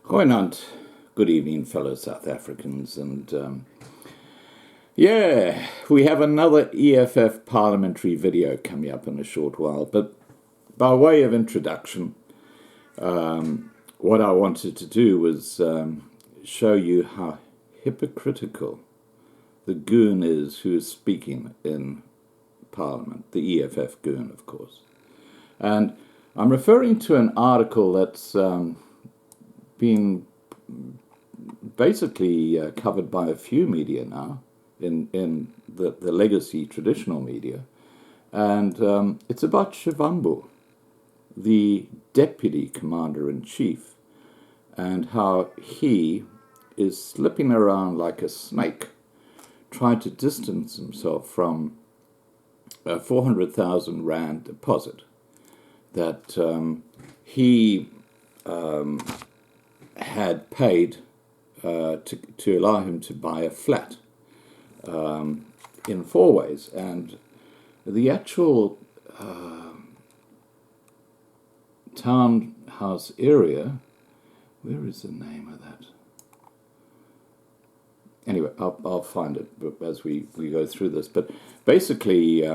Goeienaand. Good evening, fellow South Africans. And we have another EFF parliamentary video coming up in a short while. But by way of introduction, what I wanted to do was show you how hypocritical the Goon is who is speaking in Parliament, the EFF Goon, of course. And I'm referring to an article that's been basically covered by a few media now, in the legacy traditional media. And it's about Shivambu, the Deputy Commander-in-Chief, and how he is slipping around like a snake, trying to distance himself from a 400,000 rand deposit that he had paid to allow him to buy a flat in Fourways. And the actual townhouse area, where is the name of that? Anyway, I'll find it as we go through this. But basically,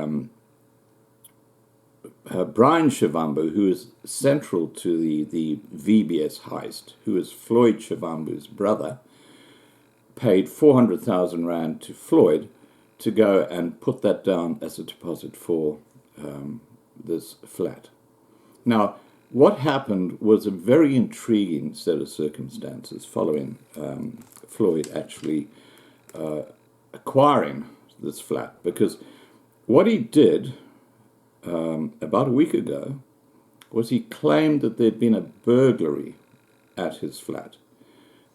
Brian Shivambu, who is central to the VBS heist, who is Floyd Shivambu's brother, paid 400,000 rand to Floyd to go and put that down as a deposit for this flat. Now, what happened was a very intriguing set of circumstances following Floyd actually acquiring this flat, because what he did about a week ago was he claimed that there'd been a burglary at his flat.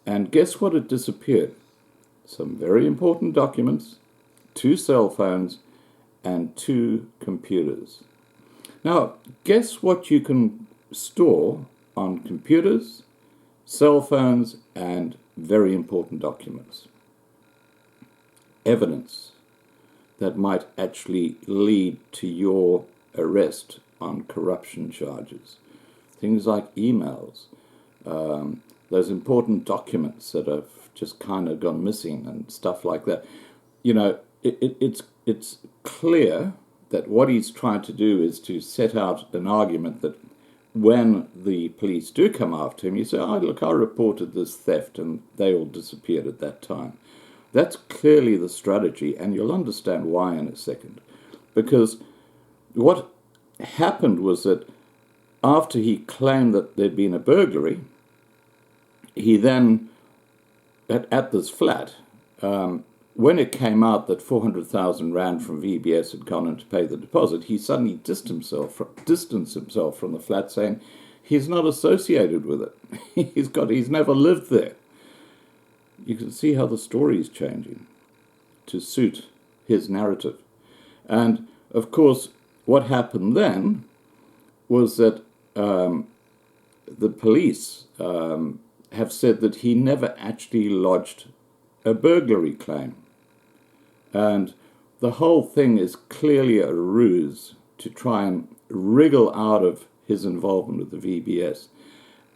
And guess what had disappeared? Some very important documents, 2 cell phones, and 2 computers. Now, guess what you can store on computers, cell phones, and very important documents? Evidence that might actually lead to your arrest on corruption charges. Things like emails, those important documents that have just kind of gone missing and stuff like that. You know, it's clear that what he's trying to do is to set out an argument that when the police do come after him, you say, oh, look, I reported this theft and they all disappeared at that time. That's clearly the strategy, and you'll understand why in a second. Because what happened was that after he claimed that there'd been a burglary, he then, at this flat, when it came out that 400,000 rand from VBS had gone in to pay the deposit, he suddenly distanced himself from the flat, saying he's not associated with it. He's never lived there. You can see how the story is changing to suit his narrative. And, of course, what happened then was that the police have said that he never actually lodged a burglary claim. And the whole thing is clearly a ruse to try and wriggle out of his involvement with the VBS.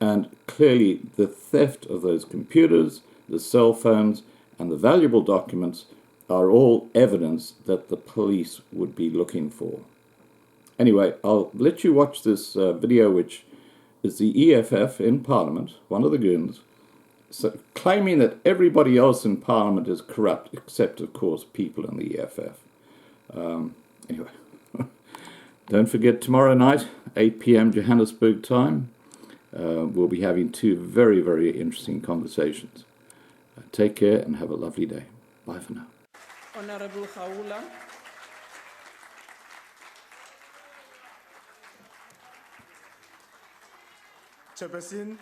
And clearly the theft of those computers, the cell phones, and the valuable documents are all evidence that the police would be looking for. Anyway, I'll let you watch this video, which is the EFF in Parliament, one of the Goons, so claiming that everybody else in Parliament is corrupt, except, of course, people in the EFF. Anyway, don't forget tomorrow night, 8 p.m. Johannesburg time, we'll be having 2 very, very interesting conversations. Take care and have a lovely day. Bye for now. Honorable Khawula. Chairperson,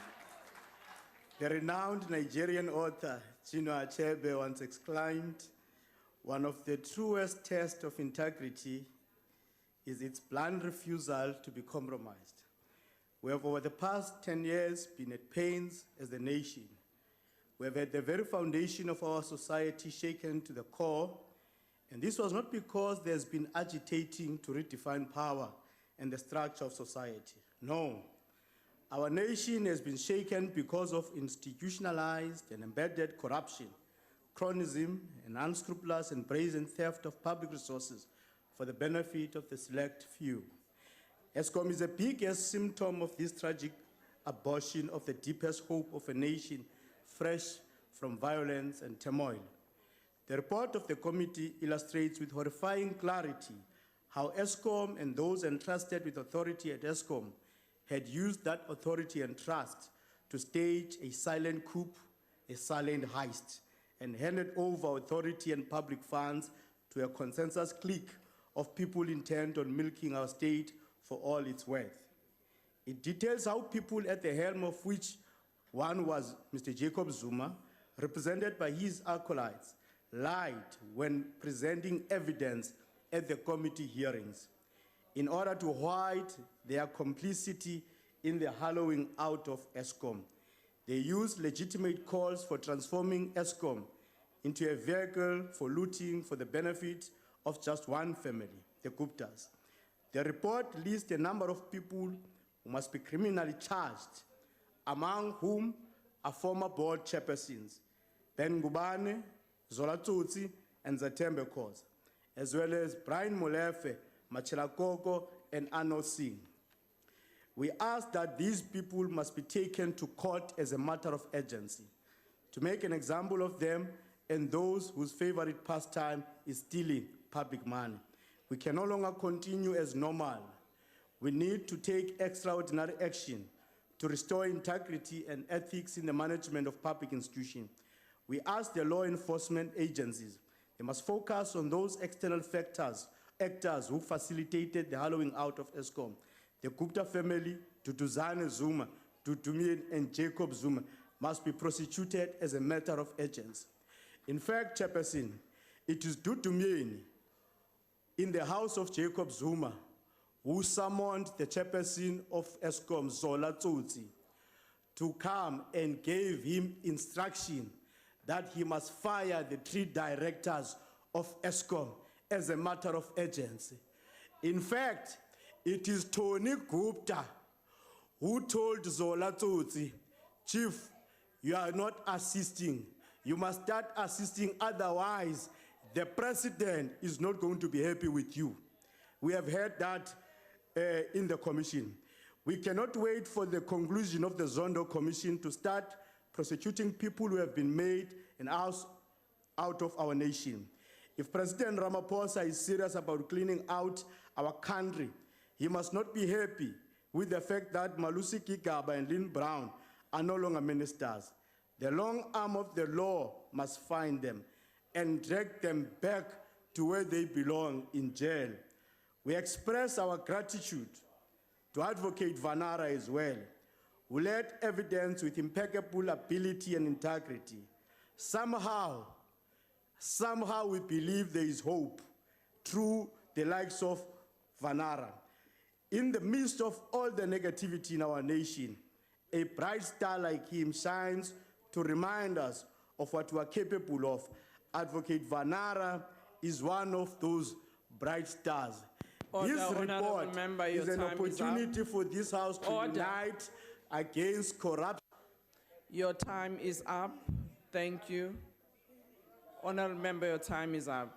the renowned Nigerian author Chinua Achebe once exclaimed, "One of the truest tests of integrity is its blunt refusal to be compromised." We have over the past 10 years been at pains as a nation. We have had the very foundation of our society shaken to the core, and this was not because there's been agitating to redefine power and the structure of society. No, Our nation has been shaken because of institutionalized and embedded corruption, cronyism, and unscrupulous and brazen theft of public resources for the benefit of the select few. ESCOM is the biggest symptom of this tragic abortion of the deepest hope of a nation fresh from violence and turmoil. The report of the committee illustrates with horrifying clarity how ESCOM and those entrusted with authority at ESCOM had used that authority and trust to stage a silent coup, a silent heist, and handed over authority and public funds to a consensus clique of people intent on milking our state for all its worth. It details how people at the helm of which one was Mr. Jacob Zuma, represented by his acolytes, lied when presenting evidence at the committee hearings in order to hide their complicity in the hollowing out of ESCOM. They used legitimate calls for transforming ESCOM into a vehicle for looting for the benefit of just one family, the Guptas. The report lists a number of people who must be criminally charged, among whom are former board chairpersons, Ben Ngubane, Zola Tsotsi, and Zatembe Khoza, as well as Brian Molefe, Machela Koko, and Arno Singh. We ask that these people must be taken to court as a matter of urgency, to make an example of them and those whose favorite pastime is stealing public money. We can no longer continue as normal. We need to take extraordinary action to restore integrity and ethics in the management of public institutions. We ask the law enforcement agencies, they must focus on those external actors who facilitated the hollowing out of ESCOM. The Gupta family, Duduzane Zuma, Dudumien, and Jacob Zuma must be prosecuted as a matter of urgency. In fact, Chairperson, it is Dudumien in the house of Jacob Zuma who summoned the chairperson of ESCOM, Zola Tsotsi, to come and gave him instruction that he must fire the 3 directors of ESCOM as a matter of urgency. In fact, it is Tony Gupta who told Zola Tsotsi, Chief, you are not assisting. You must start assisting, otherwise the president is not going to be happy with you. We have heard that in the commission. We cannot wait for the conclusion of the Zondo Commission to start prosecuting people who have been made an ass out of our nation. If President Ramaphosa is serious about cleaning out our country, he must not be happy with the fact that Malusi Gigaba and Lynn Brown are no longer ministers. The long arm of the law must find them and drag them back to where they belong, in jail. We express our gratitude to Advocate Vanara as well, who led evidence with impeccable ability and integrity. Somehow we believe there is hope through the likes of Vanara. In the midst of all the negativity in our nation, a bright star like him shines to remind us of what we are capable of. Advocate Vanara is one of those bright stars. Order, His report member, is an opportunity for this House to unite against corruption. Your time is up. Thank you. Honorable member, your time is up.